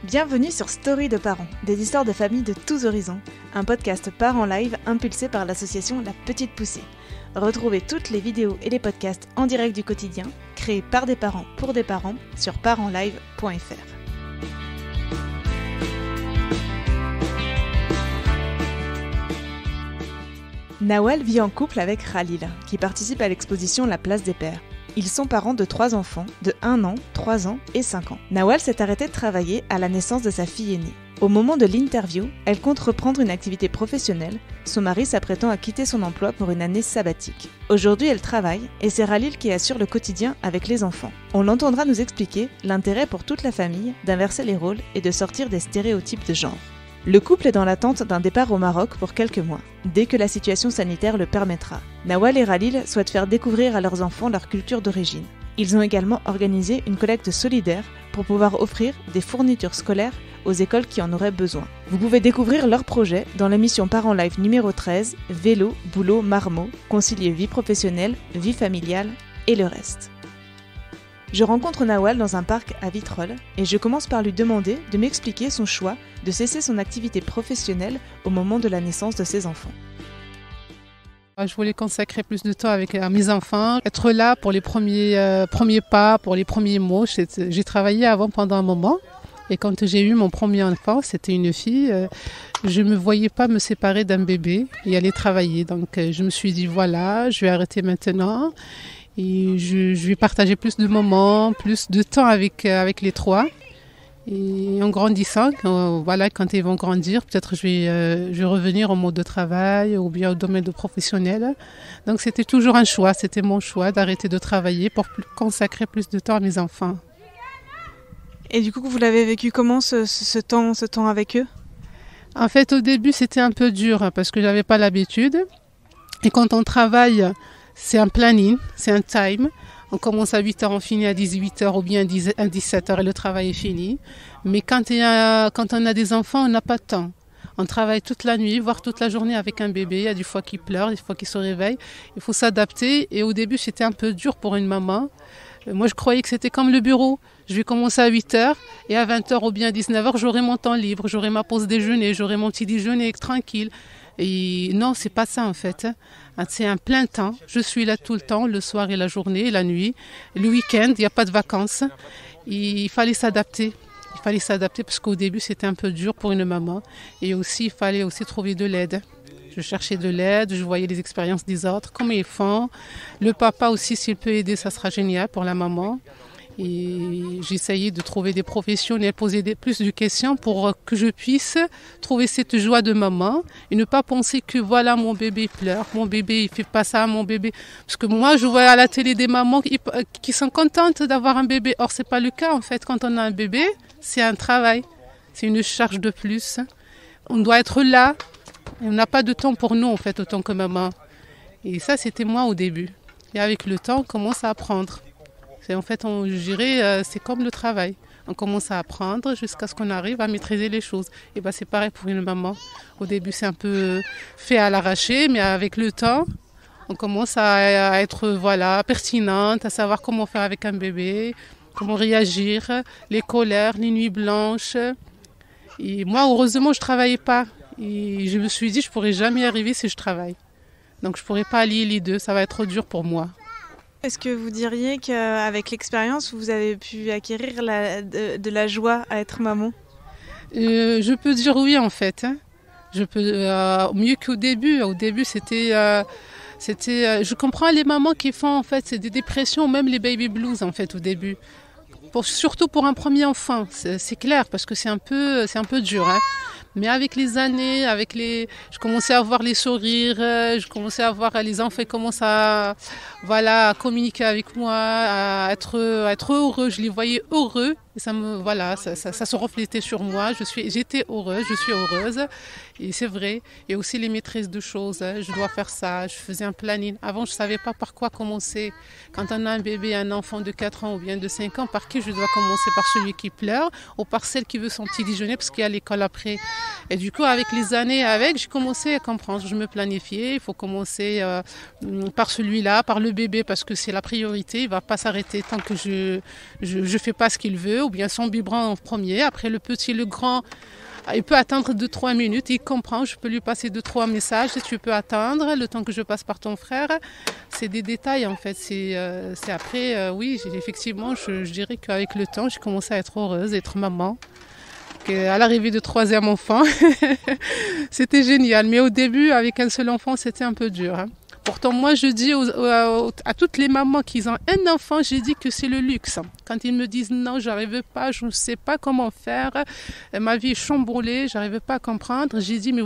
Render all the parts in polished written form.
Bienvenue sur Story de parents, des histoires de familles de tous horizons, un podcast parents live impulsé par l'association La Petite Poussée. Retrouvez toutes les vidéos et les podcasts en direct du quotidien, créés par des parents pour des parents sur parentslive.fr. Nawal vit en couple avec Khalil, qui participe à l'exposition La Place des Pères. Ils sont parents de 3 enfants, de 1 an, 3 ans et 5 ans. Nawal s'est arrêtée de travailler à la naissance de sa fille aînée. Au moment de l'interview, elle compte reprendre une activité professionnelle, son mari s'apprêtant à quitter son emploi pour une année sabbatique. Aujourd'hui, elle travaille et c'est Khalil qui assure le quotidien avec les enfants. On l'entendra nous expliquer l'intérêt pour toute la famille d'inverser les rôles et de sortir des stéréotypes de genre. Le couple est dans l'attente d'un départ au Maroc pour quelques mois, dès que la situation sanitaire le permettra. Nawal et Khalil souhaitent faire découvrir à leurs enfants leur culture d'origine. Ils ont également organisé une collecte solidaire pour pouvoir offrir des fournitures scolaires aux écoles qui en auraient besoin. Vous pouvez découvrir leur projet dans l'émission Parents Live numéro 13, Vélo, boulot, marmot, concilier vie professionnelle, vie familiale et le reste. Je rencontre Nawal dans un parc à Vitrolles et je commence par lui demander de m'expliquer son choix de cesser son activité professionnelle au moment de la naissance de ses enfants. Je voulais consacrer plus de temps avec mes enfants, être là pour les premiers pas, pour les premiers mots. J'ai travaillé avant pendant un moment et quand j'ai eu mon premier enfant, c'était une fille, je ne me voyais pas me séparer d'un bébé et aller travailler. Donc je me suis dit voilà, je vais arrêter maintenant. Et je vais partager plus de moments, plus de temps avec les 3. Et en grandissant, quand ils vont grandir, peut-être je vais revenir au mode de travail ou bien au domaine professionnel. Donc c'était toujours un choix, c'était mon choix d'arrêter de travailler pour consacrer plus de temps à mes enfants. Et du coup, vous l'avez vécu comment ce temps avec eux ? En fait, au début, c'était un peu dur parce que je n'avais pas l'habitude. Et quand on travaille, c'est un planning, c'est un time. On commence à 8h, on finit à 18h ou bien à 17h et le travail est fini. Mais quand on a des enfants, on n'a pas de temps. On travaille toute la nuit, voire toute la journée avec un bébé. Il y a des fois qui pleure, des fois qui se réveille. Il faut s'adapter. Et au début, c'était un peu dur pour une maman. Moi, je croyais que c'était comme le bureau. Je vais commencer à 8h et à 20h ou bien à 19h, j'aurai mon temps libre, j'aurai ma pause déjeuner, j'aurai mon petit déjeuner tranquille. Et non, c'est pas ça en fait. C'est un plein temps. Je suis là tout le temps, le soir et la journée, la nuit. Le week-end, il n'y a pas de vacances. Et il fallait s'adapter. Il fallait s'adapter parce qu'au début, c'était un peu dur pour une maman. Et aussi, il fallait aussi trouver de l'aide. Je cherchais de l'aide, je voyais les expériences des autres, comment ils font. Le papa aussi, s'il peut aider, ça sera génial pour la maman. Et j'essayais de trouver des professionnels, poser plus de questions pour que je puisse trouver cette joie de maman et ne pas penser que voilà, mon bébé pleure, mon bébé il fait pas ça, mon bébé. Parce que moi je vois à la télé des mamans qui sont contentes d'avoir un bébé. Or c'est pas le cas en fait. Quand on a un bébé, c'est un travail, c'est une charge de plus. On doit être là. Et on n'a pas de temps pour nous en fait autant que maman. Et ça c'était moi au début. Et avec le temps on commence à apprendre. En fait, je dirais, c'est comme le travail. On commence à apprendre jusqu'à ce qu'on arrive à maîtriser les choses. Et ben, c'est pareil pour une maman. Au début, c'est un peu fait à l'arraché, mais avec le temps, on commence à être pertinente, à savoir comment faire avec un bébé, comment réagir, les colères, les nuits blanches. Et moi, heureusement, je ne travaillais pas. Et je me suis dit, je ne pourrais jamais y arriver si je travaille. Donc, je ne pourrais pas allier les deux. Ça va être dur pour moi. Est-ce que vous diriez qu'avec l'expérience, vous avez pu acquérir de la joie à être maman ? Je peux dire oui en fait. Je peux mieux qu'au début. Au début, je comprends les mamans qui font en fait des dépressions, même les baby blues en fait au début. Surtout pour un premier enfant, c'est clair parce que c'est un peu dur. Hein. Mais avec les années, je commençais à voir les sourires, je commençais à voir les enfants commencent à communiquer avec moi, à être heureux. Je les voyais heureux Et voilà, ça se reflétait sur moi. J'étais heureuse, je suis heureuse. Et c'est vrai. Et aussi les maîtrises de choses. Je dois faire ça. Je faisais un planning. Avant, je ne savais pas par quoi commencer. Quand on a un bébé, un enfant de 4 ans ou bien de 5 ans, par qui je dois commencer? Par celui qui pleure ou par celle qui veut son petit déjeuner parce qu'il y a l'école après. Et du coup, avec les années, j'ai commencé à comprendre. Je me planifiais. Il faut commencer par celui-là, par le bébé parce que c'est la priorité. Il ne va pas s'arrêter tant que je ne fais pas ce qu'il veut. Ou bien son biberon en premier, après le petit, le grand, il peut attendre 2-3 minutes, il comprend, je peux lui passer 2-3 messages, tu peux attendre le temps que je passe par ton frère. C'est des détails en fait, c'est après, oui, effectivement, je dirais qu'avec le temps, j'ai commencé à être heureuse, être maman. À l'arrivée de 3e enfant, c'était génial, mais au début, avec un seul enfant, c'était un peu dur. Hein. Pourtant, moi, je dis à toutes les mamans qui ont un enfant, j'ai dit que c'est le luxe. Quand ils me disent non, j'arrive pas, je ne sais pas comment faire, ma vie est chamboulée, j'arrive pas à comprendre. J'ai dit, mais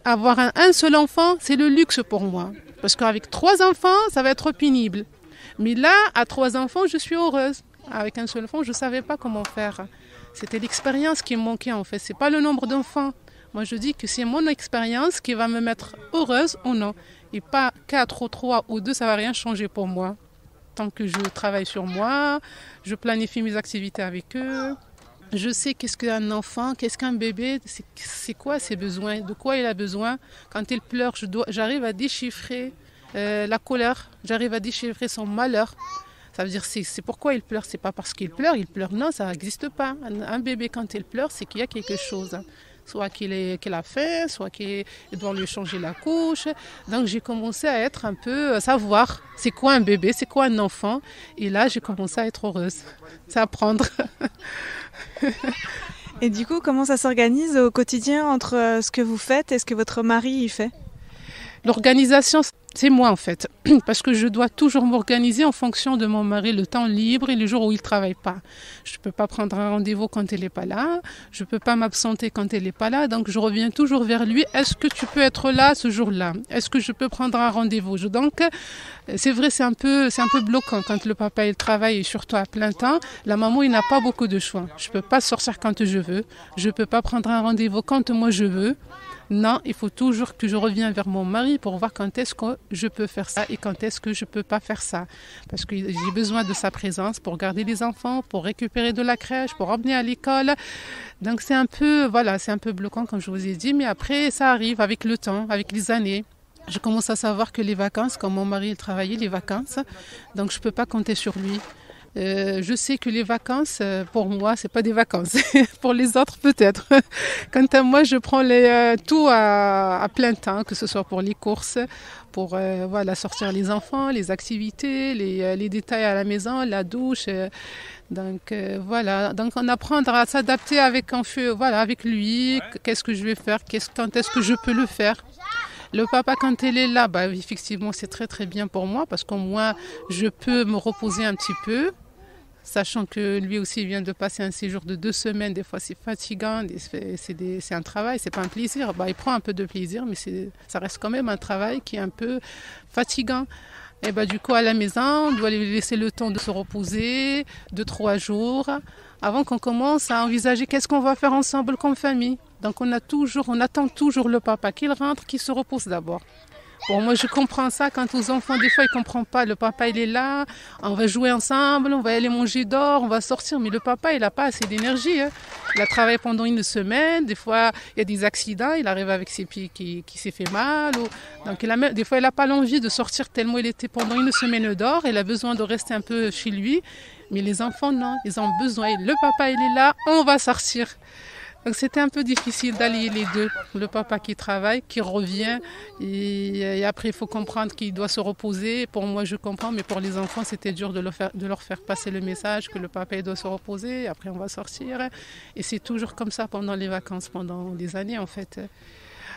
avoir un seul enfant, c'est le luxe pour moi. Parce qu'avec 3 enfants, ça va être pénible. Mais là, à 3 enfants, je suis heureuse. Avec un seul enfant, je ne savais pas comment faire. C'était l'expérience qui me manquait en fait. Ce n'est pas le nombre d'enfants. Moi, je dis que c'est mon expérience qui va me mettre heureuse ou non. Et pas 4 ou 3 ou 2, ça ne va rien changer pour moi. Tant que je travaille sur moi, je planifie mes activités avec eux. Je sais qu'est-ce qu'un enfant, qu'est-ce qu'un bébé, c'est quoi ses besoins, de quoi il a besoin. Quand il pleure, j'arrive à déchiffrer la colère, j'arrive à déchiffrer son malheur. Ça veut dire c'est pourquoi il pleure, c'est pas parce qu'il pleure, non, ça n'existe pas. Un bébé quand il pleure, c'est qu'il y a quelque chose. Soit qu'il a faim, soit qu'il doit lui changer la couche. Donc j'ai commencé à être un peu, savoir c'est quoi un bébé, c'est quoi un enfant. Et là, j'ai commencé à être heureuse. C'est apprendre. Et du coup, comment ça s'organise au quotidien entre ce que vous faites et ce que votre mari y fait? L'organisation, c'est moi en fait, parce que je dois toujours m'organiser en fonction de mon mari, le temps libre et les jours où il ne travaille pas. Je ne peux pas prendre un rendez-vous quand il n'est pas là, je ne peux pas m'absenter quand il n'est pas là, donc je reviens toujours vers lui. Est-ce que tu peux être là ce jour-là? Est-ce que je peux prendre un rendez-vous? Donc, c'est vrai, c'est un peu bloquant quand le papa il travaille et surtout à plein temps. La maman, il n'a pas beaucoup de choix. Je ne peux pas sortir quand je veux, je ne peux pas prendre un rendez-vous quand moi je veux. Non, il faut toujours que je revienne vers mon mari pour voir quand est-ce que je peux faire ça et quand est-ce que je ne peux pas faire ça. Parce que j'ai besoin de sa présence pour garder les enfants, pour récupérer de la crèche, pour emmener à l'école. Donc c'est un peu bloquant comme je vous ai dit, mais après ça arrive avec le temps, avec les années. Je commence à savoir que les vacances, quand mon mari travaillait les vacances, donc je ne peux pas compter sur lui. Je sais que les vacances, pour moi, c'est pas des vacances. Pour les autres, peut-être. Quant à moi, je prends tout à plein temps, que ce soit pour les courses, pour sortir les enfants, les activités, les détails à la maison, la douche. Donc on apprend à s'adapter avec lui. Qu'est-ce que je vais faire, quand est-ce que je peux le faire. Le papa, quand il est là, effectivement, c'est très très bien pour moi parce qu'au moins, je peux me reposer un petit peu, sachant que lui aussi vient de passer un séjour de 2 semaines. Des fois, c'est fatigant, c'est un travail, c'est pas un plaisir. Il prend un peu de plaisir, mais ça reste quand même un travail qui est un peu fatigant. Et du coup, à la maison, on doit lui laisser le temps de se reposer, 2-3 jours, avant qu'on commence à envisager qu'est-ce qu'on va faire ensemble comme famille. Donc on attend toujours le papa qu'il rentre, qu'il se repose d'abord. Bon, moi je comprends ça quand aux enfants, des fois ils ne comprennent pas. Le papa il est là, on va jouer ensemble, on va aller manger dehors, on va sortir. Mais le papa il n'a pas assez d'énergie. Hein. Il a travaillé pendant 1 semaine, des fois il y a des accidents, il arrive avec ses pieds qui s'est fait mal. Donc des fois il n'a pas l'envie de sortir tellement il était pendant 1 semaine dehors. Il a besoin de rester un peu chez lui. Mais les enfants non, ils ont besoin. Le papa il est là, on va sortir. Donc c'était un peu difficile d'allier les deux. Le papa qui travaille, qui revient et après il faut comprendre qu'il doit se reposer. Pour moi je comprends, mais pour les enfants c'était dur de leur faire passer le message que le papa il doit se reposer, après on va sortir. Et c'est toujours comme ça pendant les vacances, pendant des années en fait.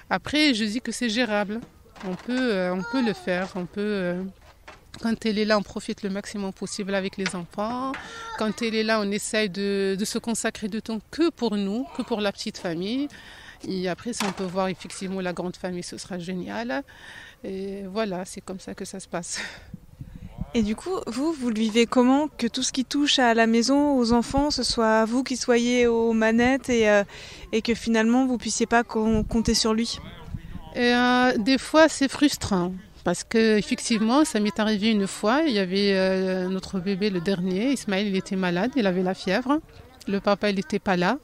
Après je dis que c'est gérable, on peut le faire, Quand elle est là, on profite le maximum possible avec les enfants. Quand elle est là, on essaye de se consacrer de temps que pour nous, que pour la petite famille. Et après, si on peut voir effectivement la grande famille, ce sera génial. Et voilà, c'est comme ça que ça se passe. Et du coup, vous le vivez comment que tout ce qui touche à la maison, aux enfants, ce soit vous qui soyez aux manettes et que finalement vous puissiez pas compter sur lui? Et, des fois, c'est frustrant. Parce que effectivement, ça m'est arrivé une fois. Il y avait notre bébé, le dernier, Ismaël, il était malade, il avait la fièvre. Le papa, il n'était pas là.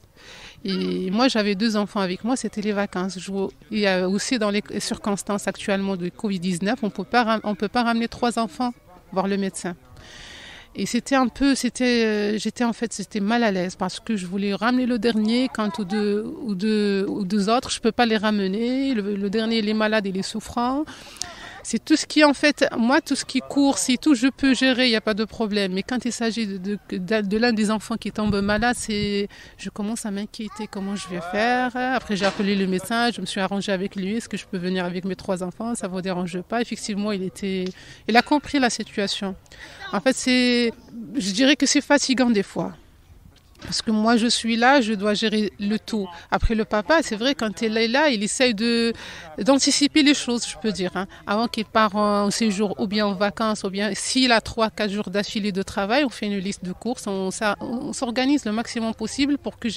Et moi, j'avais 2 enfants avec moi, c'était les vacances. Il y a aussi dans les circonstances actuellement de Covid-19, on peut pas ramener 3 enfants voir le médecin. Et j'étais mal à l'aise parce que je voulais ramener le dernier quand aux deux autres, je peux pas les ramener. Le dernier, il est malade, il est souffrant. C'est tout ce qui, en fait, moi, tout ce qui court, si tout je peux gérer, il n'y a pas de problème. Mais quand il s'agit de l'un des enfants qui tombe malade, je commence à m'inquiéter comment je vais faire. Après, j'ai appelé le médecin, je me suis arrangée avec lui. Est-ce que je peux venir avec mes 3 enfants? Ça ne vous dérange pas? Effectivement, il a compris la situation. En fait, je dirais que c'est fatigant des fois. Parce que moi, je suis là, je dois gérer le tout. Après, le papa, c'est vrai, quand il est là, il essaye d'anticiper les choses, je peux dire. Avant qu'il parte en séjour ou bien en vacances, ou bien s'il a 3-4 jours d'affilée de travail, on fait une liste de courses, on s'organise le maximum possible pour que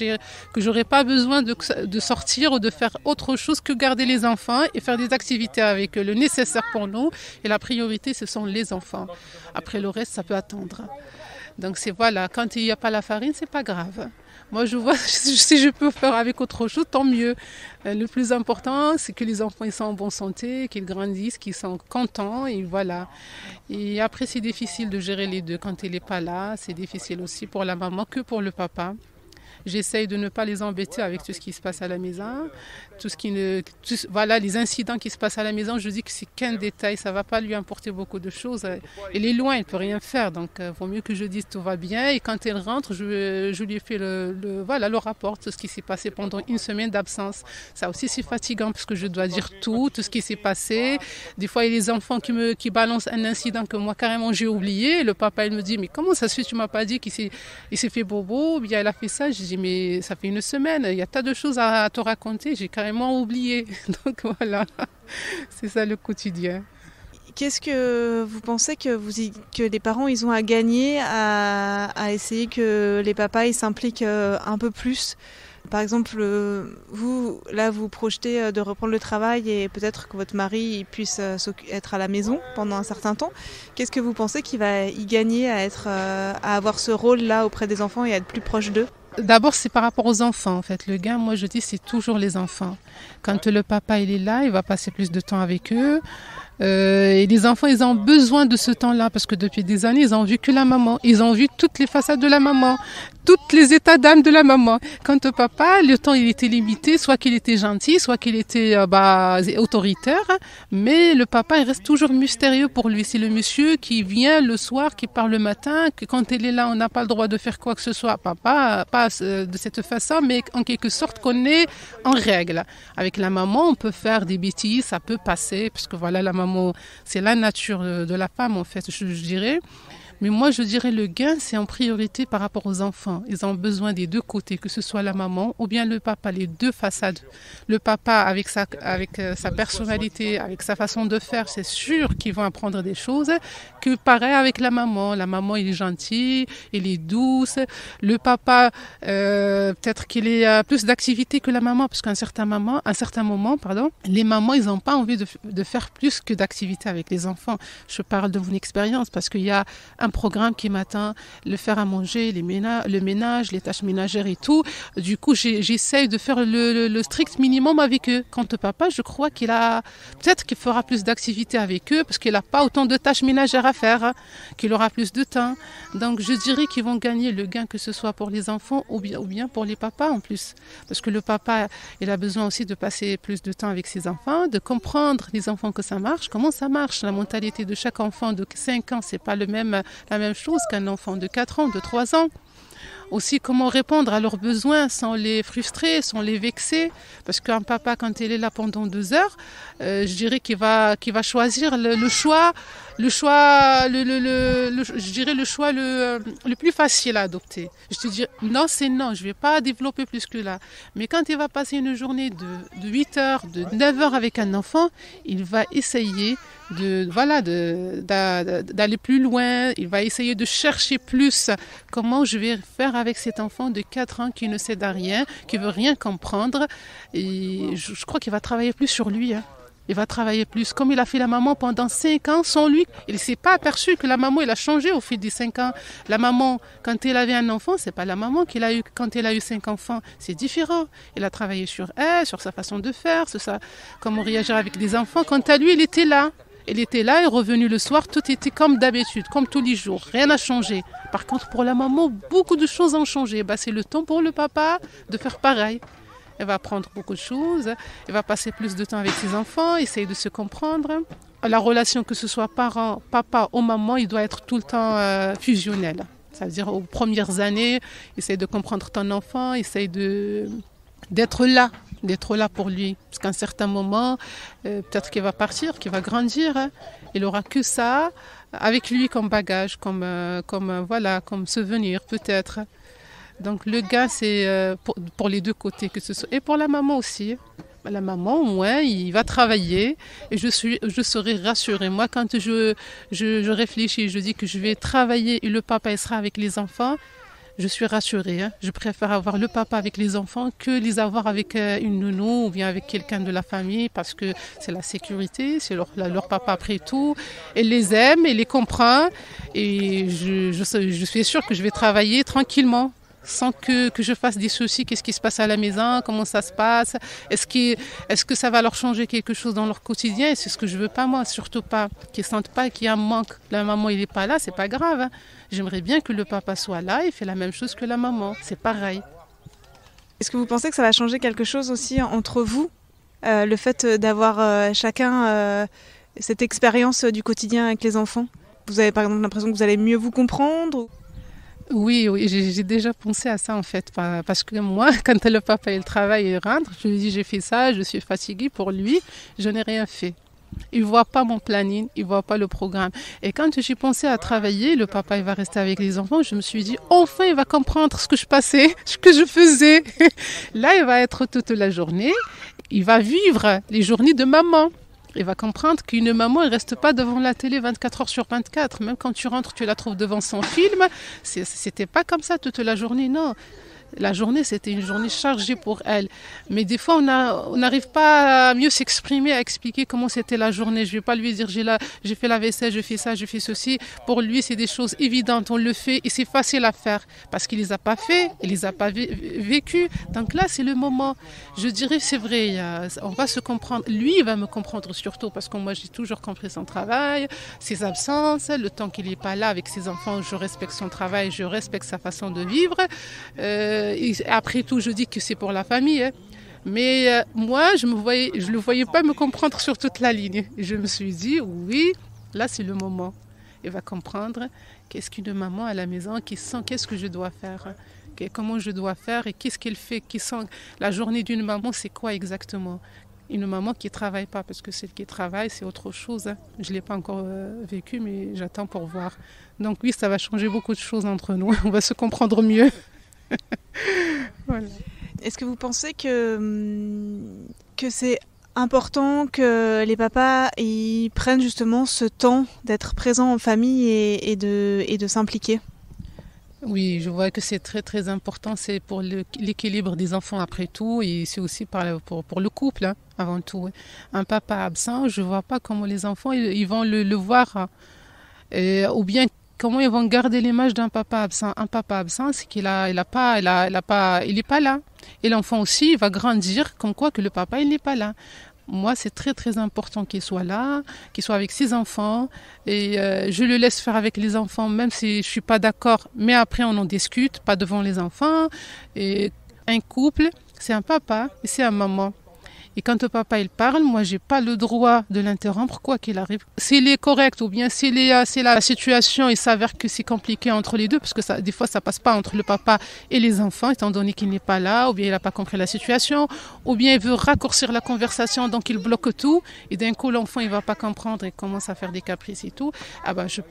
j'aurai pas besoin de sortir ou de faire autre chose que garder les enfants et faire des activités avec eux. Le nécessaire pour nous et la priorité, ce sont les enfants. Après, le reste, ça peut attendre. Donc voilà, quand il n'y a pas la farine, c'est pas grave. Moi, je vois, si je peux faire avec autre chose, tant mieux. Le plus important, c'est que les enfants ils sont en bonne santé, qu'ils grandissent, qu'ils sont contents, et voilà. Et après, c'est difficile de gérer les deux. Quand il n'est pas là, c'est difficile aussi pour la maman que pour le papa. J'essaye de ne pas les embêter avec tout ce qui se passe à la maison. Voilà, les incidents qui se passent à la maison, je dis que c'est qu'un détail, ça ne va pas lui importer beaucoup de choses. Il est loin, il ne peut rien faire, donc il vaut mieux que je dise tout va bien. Et quand il rentre, je lui fais le rapport de ce qui s'est passé pendant une semaine d'absence. Ça aussi, c'est fatigant parce que je dois dire tout ce qui s'est passé. Des fois, il y a les enfants qui balancent un incident que moi, carrément, j'ai oublié. Le papa, il me dit, mais comment ça se fait, tu ne m'as pas dit qu'il s'est fait bobo, ou bien il a fait ça. Je dis, mais ça fait une semaine, il y a tas de choses à te raconter, j'ai carrément oublié. Donc voilà, c'est ça le quotidien. Qu'est-ce que vous pensez que les parents ils ont à gagner à essayer que les papas ils s'impliquent un peu plus? Par exemple, vous projetez de reprendre le travail et peut-être que votre mari il puisse être à la maison pendant un certain temps. Qu'est-ce que vous pensez qu'il va y gagner à avoir ce rôle-là auprès des enfants et à être plus proche d'eux? D'abord, c'est par rapport aux enfants. En fait, le gain, moi, je dis, c'est toujours les enfants. Quand le papa il est là, il va passer plus de temps avec eux. Et les enfants, ils ont besoin de ce temps-là parce que depuis des années, ils ont vu que la maman. Ils ont vu toutes les façades de la maman, tous les états d'âme de la maman. Quant au papa, le temps, il était limité, soit qu'il était gentil, soit qu'il était autoritaire. Mais le papa, il reste toujours mystérieux pour lui. C'est le monsieur qui vient le soir, qui part le matin, que quand il est là, on n'a pas le droit de faire quoi que ce soit. Papa, pas de cette façon, mais en quelque sorte qu'on est en règle. Avec la maman, on peut faire des bêtises, ça peut passer, parce que voilà, la maman, c'est la nature de la femme, en fait, je dirais. Mais moi, je dirais le gain, c'est en priorité par rapport aux enfants. Ils ont besoin des deux côtés, que ce soit la maman ou bien le papa, les deux façades. Le papa, avec sa personnalité, avec sa façon de faire, c'est sûr qu'ils vont apprendre des choses. Que pareil avec la maman. La maman, il est gentil, il est douce. Le papa, peut-être qu'il a plus d'activité que la maman, parce qu'à un certain moment, les mamans, ils n'ont pas envie de faire plus que d'activité avec les enfants. Je parle de mon expérience, parce qu'il y a un programme qui m'attend, le faire à manger, le ménage, les tâches ménagères et tout. Du coup, j'essaye de faire le strict minimum avec eux. Quant au papa, je crois peut-être qu'il fera plus d'activités avec eux parce qu'il n'a pas autant de tâches ménagères à faire, qu'il aura plus de temps. Donc, je dirais qu'ils vont gagner le gain, que ce soit pour les enfants ou bien pour les papas en plus. Parce que le papa, il a besoin aussi de passer plus de temps avec ses enfants, de comprendre les enfants que ça marche, comment ça marche. La mentalité de chaque enfant de 5 ans, c'est pas la même chose qu'un enfant de 4 ans, de 3 ans. Aussi, comment répondre à leurs besoins sans les frustrer, sans les vexer. Parce qu'un papa, quand il est là pendant 2 heures, je dirais qu'il va choisir le choix le plus facile à adopter. Je te dis, non, c'est non, je ne vais pas développer plus que là. Mais quand il va passer une journée de 8 heures, de 9 heures avec un enfant, il va essayer d'aller plus loin. Il va essayer de chercher plus comment je vais faire avec cet enfant de 4 ans qui ne sait rien, qui veut rien comprendre. Et je crois qu'il va travailler plus sur lui. Il va travailler plus. Comme il a fait la maman pendant 5 ans sans lui, il ne s'est pas aperçu que la maman, elle a changé au fil des 5 ans. La maman, quand elle avait un enfant, ce n'est pas la maman qu'il a eu quand elle a eu 5 enfants. C'est différent. Il a travaillé sur elle, sur sa façon de faire, sur comment réagir avec les enfants. Quant à lui, il était là. Il était là, il est revenu le soir, tout était comme d'habitude, comme tous les jours. Rien n'a changé. Par contre, pour la maman, beaucoup de choses ont changé. C'est le temps pour le papa de faire pareil. Elle va apprendre beaucoup de choses, elle va passer plus de temps avec ses enfants, essayer de se comprendre. La relation, que ce soit parent, papa ou maman, il doit être tout le temps fusionnel. C'est-à-dire aux premières années, essaye de comprendre ton enfant, essaye d'être là pour lui. Parce qu'à un certain moment, peut-être qu'il va partir, qu'il va grandir. Il n'aura que ça avec lui comme bagage, comme souvenir peut-être. Donc le gars, c'est pour les deux côtés, que ce soit, et pour la maman aussi. La maman, au moins, il va travailler et je serai rassurée. Moi, quand je réfléchis, je dis que je vais travailler et le papa il sera avec les enfants, je suis rassurée. Je préfère avoir le papa avec les enfants que les avoir avec une nounou ou bien avec quelqu'un de la famille parce que c'est la sécurité, c'est leur papa après tout. Elle les aime, elle les comprend et je suis sûre que je vais travailler tranquillement. Sans que je fasse des soucis, qu'est-ce qui se passe à la maison, comment ça se passe, est-ce que ça va leur changer quelque chose dans leur quotidien, et c'est ce que je veux pas moi, surtout pas, qu'ils sentent pas qu'il y a un manque, la maman il est pas là, c'est pas grave, J'aimerais bien que le papa soit là et fait la même chose que la maman, c'est pareil. Est-ce que vous pensez que ça va changer quelque chose aussi entre vous, le fait d'avoir chacun cette expérience du quotidien avec les enfants? Vous avez par exemple l'impression que vous allez mieux vous comprendre? Oui, j'ai déjà pensé à ça en fait, parce que moi, quand le papa il travaille et rentre, je lui dis j'ai fait ça, je suis fatiguée pour lui, je n'ai rien fait. Il ne voit pas mon planning, il ne voit pas le programme. Et quand j'ai pensé à travailler, le papa il va rester avec les enfants, je me suis dit enfin il va comprendre ce que je passais, ce que je faisais. Là, il va être toute la journée, il va vivre les journées de maman. Il va comprendre qu'une maman ne reste pas devant la télé 24 heures sur 24. Même quand tu rentres, tu la trouves devant son film. C'était pas comme ça toute la journée, non. La journée, c'était une journée chargée pour elle. Mais des fois, on n'arrive pas à mieux s'exprimer, à expliquer comment c'était la journée. Je ne vais pas lui dire, j'ai fait la vaisselle, je fais ça, je fais ceci. Pour lui, c'est des choses évidentes. On le fait et c'est facile à faire. Parce qu'il ne les a pas fait, il ne les a pas vécues. Donc là, c'est le moment. Je dirais, c'est vrai, on va se comprendre. Lui, il va me comprendre surtout parce que moi, j'ai toujours compris son travail, ses absences, le temps qu'il n'est pas là avec ses enfants. Je respecte son travail, je respecte sa façon de vivre. Après tout, je dis que c'est pour la famille. Mais moi, je ne le voyais pas me comprendre sur toute la ligne. Et je me suis dit, oui, là, c'est le moment. Il va comprendre qu'est-ce qu'une maman à la maison qui sent qu'est-ce que je dois faire, comment je dois faire et qu'est-ce qu'elle fait, qui sent la journée d'une maman, c'est quoi exactement. Une maman qui ne travaille pas, parce que celle qui travaille, c'est autre chose. Je ne l'ai pas encore vécu, mais j'attends pour voir. Donc oui, ça va changer beaucoup de choses entre nous. On va se comprendre mieux. Voilà. Est-ce que vous pensez que c'est important que les papas ils prennent justement ce temps d'être présents en famille et de s'impliquer? Oui, je vois que c'est très très important, c'est pour l'équilibre des enfants après tout et c'est aussi pour le couple avant tout. Un papa absent, je ne vois pas comment les enfants ils vont le voir ou bien comment ils vont garder l'image d'un papa absent. Un papa absent, c'est qu'il il n'est pas là. Et l'enfant aussi, il va grandir comme quoi que le papa, il n'est pas là. Moi, c'est très très important qu'il soit là, qu'il soit avec ses enfants. Et je le laisse faire avec les enfants, même si je ne suis pas d'accord. Mais après, on en discute, pas devant les enfants. Et un couple, c'est un papa et c'est une maman. Et quand le papa il parle, moi j'ai pas le droit de l'interrompre quoi qu'il arrive. S'il est correct ou bien si la situation il s'avère que c'est compliqué entre les deux, parce que des fois ça passe pas entre le papa et les enfants, étant donné qu'il n'est pas là, ou bien il n'a pas compris la situation, ou bien il veut raccourcir la conversation, donc il bloque tout, et d'un coup l'enfant il va pas comprendre et commence à faire des caprices et tout. Ah ben je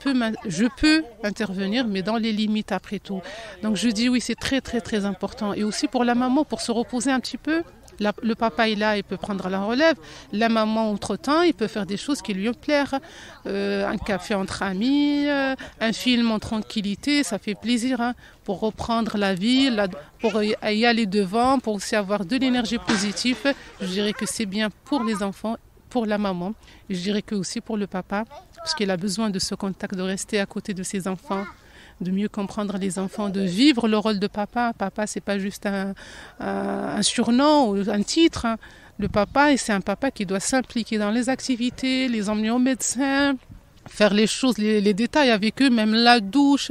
peux intervenir, mais dans les limites après tout. Donc je dis oui, c'est très très très important. Et aussi pour la maman, pour se reposer un petit peu. Le papa est là, il peut prendre la relève. La maman, entre-temps, il peut faire des choses qui lui plaisent. Un café entre amis, un film en tranquillité, ça fait plaisir pour reprendre la vie, pour y aller devant, pour aussi avoir de l'énergie positive. Je dirais que c'est bien pour les enfants, pour la maman. Je dirais que aussi pour le papa, parce qu'il a besoin de ce contact, de rester à côté de ses enfants, de mieux comprendre les enfants, de vivre le rôle de papa. Papa, c'est pas juste un surnom ou un titre. Le papa, c'est un papa qui doit s'impliquer dans les activités, les emmener au médecin, faire les choses, les détails avec eux, même la douche.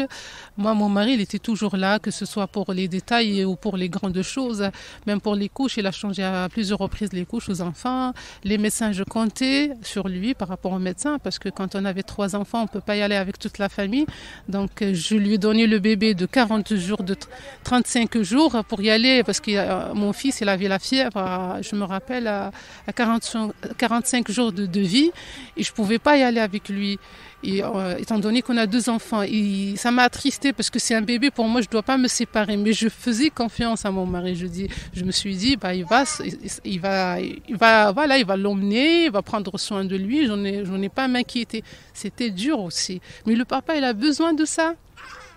Moi, mon mari, il était toujours là, que ce soit pour les détails ou pour les grandes choses. Même pour les couches, il a changé à plusieurs reprises les couches aux enfants. Les médecins, je comptais sur lui par rapport aux médecins, parce que quand on avait 3 enfants, on ne peut pas y aller avec toute la famille. Donc, je lui ai donné le bébé de 40 jours, de 35 jours pour y aller, parce que mon fils, il avait la fièvre, je me rappelle, à 45 jours de vie, et je ne pouvais pas y aller avec lui. Et, étant donné qu'on a 2 enfants, ça m'a attristée parce que c'est un bébé, pour moi je ne dois pas me séparer, mais je faisais confiance à mon mari. Je me suis dit il va l'emmener, il va prendre soin de lui, j'en ai pas à m'inquiéter. C'était dur aussi, mais le papa il a besoin de ça.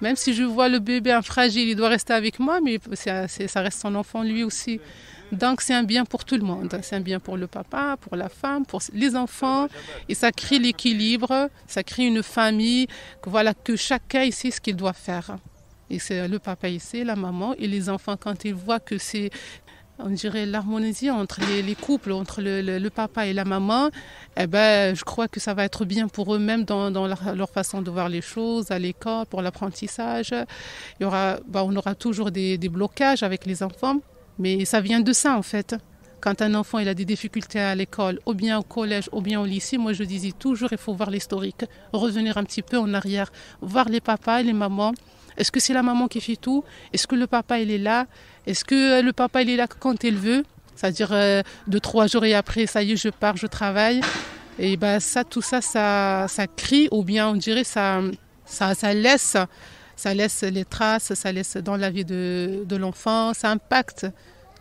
Même si je vois le bébé fragile, il doit rester avec moi, mais ça reste son enfant lui aussi. Donc c'est un bien pour tout le monde, c'est un bien pour le papa, pour la femme, pour les enfants, et ça crée l'équilibre, ça crée une famille, que chacun sait ce qu'il doit faire. Et c'est le papa ici, la maman, et les enfants, quand ils voient que c'est, on dirait, l'harmonie entre les couples, entre le papa et la maman, je crois que ça va être bien pour eux-mêmes dans leur façon de voir les choses, à l'école, pour l'apprentissage. On aura toujours des blocages avec les enfants. Mais ça vient de ça en fait. Quand un enfant il a des difficultés à l'école, ou bien au collège, ou bien au lycée, moi je disais toujours il faut voir l'historique, revenir un petit peu en arrière, voir les papas et les mamans. Est-ce que c'est la maman qui fait tout? Est-ce que le papa il est là? Est-ce que le papa il est là quand il veut? C'est-à-dire 2-3 jours et après, ça y est, je pars, je travaille. Et tout ça crie, ou bien on dirait ça laisse. Ça laisse les traces, ça laisse dans la vie de l'enfant, ça impacte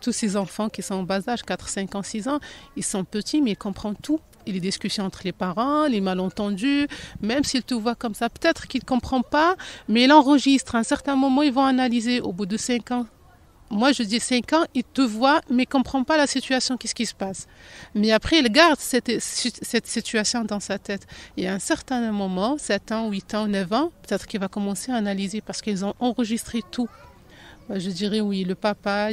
tous ces enfants qui sont en bas âge, 4, 5 ans, 6 ans. Ils sont petits, mais ils comprennent tout. Et les discussions entre les parents, les malentendus, même s'ils te voient comme ça, peut-être qu'ils ne comprennent pas, mais ils enregistrent. À un certain moment, ils vont analyser. Au bout de 5 ans, moi je dis 5 ans, ils te voient, mais ils ne comprennent pas la situation, qu'est-ce qui se passe. Mais après, ils gardent cette situation dans sa tête. Et à un certain moment, 7 ans, 8 ans, 9 ans, peut-être qu'il va commencer à analyser parce qu'ils ont enregistré tout. Je dirais oui, le papa,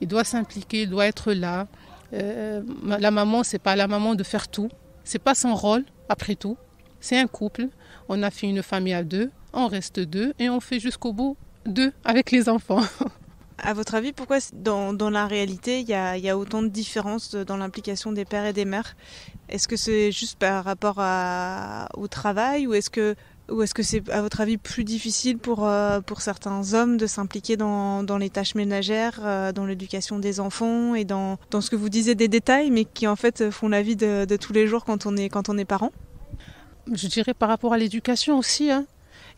il doit s'impliquer, il doit être là. La maman, c'est pas la maman de faire tout. C'est pas son rôle, après tout. C'est un couple. On a fait une famille à 2, on reste 2 et on fait jusqu'au bout 2 avec les enfants. À votre avis, pourquoi dans la réalité, il y a autant de différences dans l'implication des pères et des mères? Est-ce que c'est juste par rapport au travail, ou est-ce que c'est, à votre avis, plus difficile pour certains hommes de s'impliquer dans les tâches ménagères, dans l'éducation des enfants et dans ce que vous disiez des détails, mais qui en fait font la vie de tous les jours quand on est parent? Je dirais par rapport à l'éducation aussi,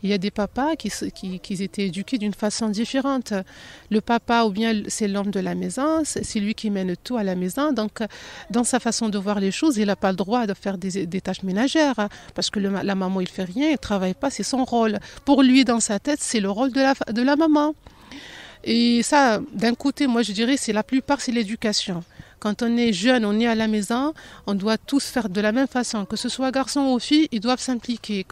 Il y a des papas qui étaient éduqués d'une façon différente. Le papa, ou bien c'est l'homme de la maison, c'est lui qui mène tout à la maison. Donc, dans sa façon de voir les choses, il n'a pas le droit de faire des tâches ménagères. Parce que la maman, il ne fait rien, il ne travaille pas, c'est son rôle. Pour lui, dans sa tête, c'est le rôle de la maman. Et ça, d'un côté, moi je dirais, la plupart, c'est l'éducation. Quand on est jeune, on est à la maison, on doit tous faire de la même façon. Que ce soit garçon ou fille, ils doivent s'impliquer.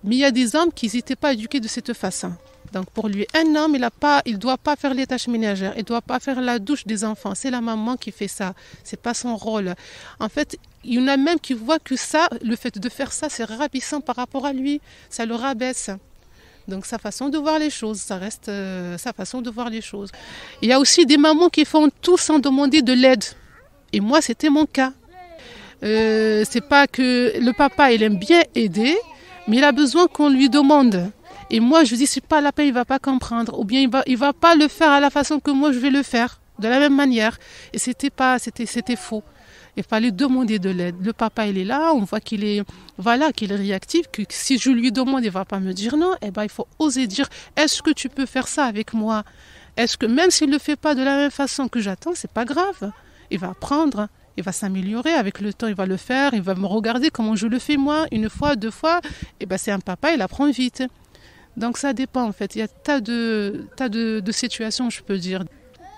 Mais il y a des hommes qui n'étaient pas éduqués de cette façon. Donc pour lui, un homme, il doit pas faire les tâches ménagères, il doit pas faire la douche des enfants. C'est la maman qui fait ça. C'est pas son rôle. En fait, il y en a même qui voient que ça, le fait de faire ça, c'est ravissant par rapport à lui. Ça le rabaisse. Donc sa façon de voir les choses, ça reste sa façon de voir les choses. Il y a aussi des mamans qui font tout sans demander de l'aide. Et moi, c'était mon cas. C'est pas que le papa, il aime bien aider, mais il a besoin qu'on lui demande. Et moi, je dis, c'est pas la peine, il va pas comprendre. Ou bien il va pas le faire à la façon que moi, je vais le faire, de la même manière. Et c'était faux. Il fallait demander de l'aide. Le papa, il est là, on voit qu'il est réactif, que si je lui demande, il ne va pas me dire non. Il faut oser dire, est-ce que tu peux faire ça avec moi? Est-ce que même s'il ne le fait pas de la même façon que j'attends, c'est pas grave. Il va apprendre, il va s'améliorer avec le temps, il va le faire, il va me regarder comment je le fais moi, une fois, deux fois. Et ben c'est un papa, il apprend vite. Donc ça dépend en fait. Il y a tas de situations, je peux dire.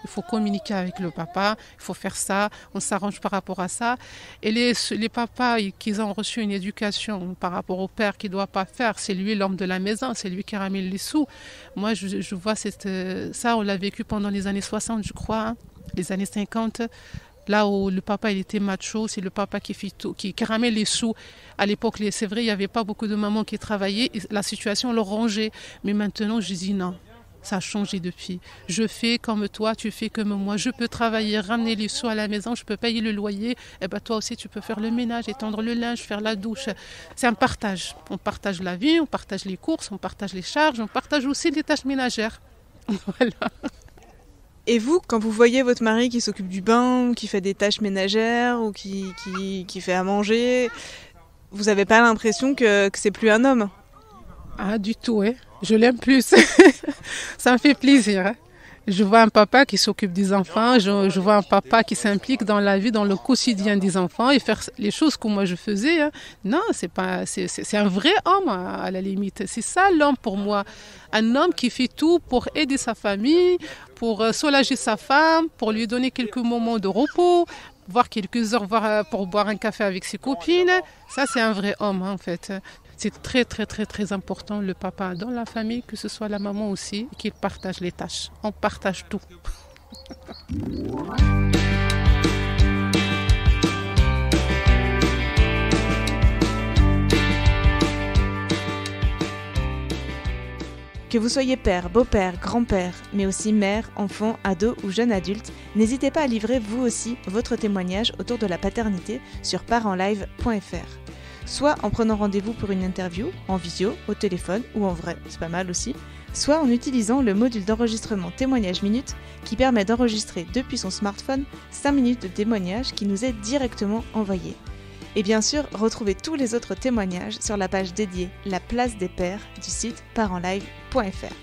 Il faut communiquer avec le papa, il faut faire ça, on s'arrange par rapport à ça. Et les papas qui ont reçu une éducation par rapport au père qui ne doit pas faire, c'est lui l'homme de la maison, c'est lui qui ramène les sous. Moi, je vois ça, on l'a vécu pendant les années 60, je crois, hein, les années 50. Là où le papa il était macho, c'est le papa qui fait tout, qui ramène les sous. À l'époque, c'est vrai, il n'y avait pas beaucoup de mamans qui travaillaient, la situation leur rangeait. Mais maintenant, je dis non. Ça a changé depuis. Je fais comme toi, tu fais comme moi. Je peux travailler, ramener les sous à la maison, je peux payer le loyer. Et ben toi aussi, tu peux faire le ménage, étendre le linge, faire la douche. C'est un partage. On partage la vie, on partage les courses, on partage les charges, on partage aussi les tâches ménagères. Voilà. Et vous, quand vous voyez votre mari qui s'occupe du bain, qui fait des tâches ménagères ou qui fait à manger, vous n'avez pas l'impression que c'est plus un homme? Ah, du tout, hein. Je l'aime plus. Ça me fait plaisir. Hein. Je vois un papa qui s'occupe des enfants, je vois un papa qui s'implique dans la vie, dans le quotidien des enfants et faire les choses que moi je faisais. Hein. Non, c'est un vrai homme à la limite. C'est ça l'homme pour moi. Un homme qui fait tout pour aider sa famille, pour soulager sa femme, pour lui donner quelques moments de repos, voire quelques heures pour boire un café avec ses copines. Ça, c'est un vrai homme en fait. C'est très, très, très, très important, le papa dans la famille, que ce soit la maman aussi, qu'il partage les tâches. On partage tout. Que vous soyez père, beau-père, grand-père, mais aussi mère, enfant, ado ou jeune adulte, n'hésitez pas à livrer vous aussi votre témoignage autour de la paternité sur parentslive.fr. Soit en prenant rendez-vous pour une interview, en visio, au téléphone ou en vrai, c'est pas mal aussi, soit en utilisant le module d'enregistrement témoignage minute qui permet d'enregistrer depuis son smartphone 5 minutes de témoignage qui nous est directement envoyé. Et bien sûr, retrouvez tous les autres témoignages sur la page dédiée La place des pères du site parentslive.fr.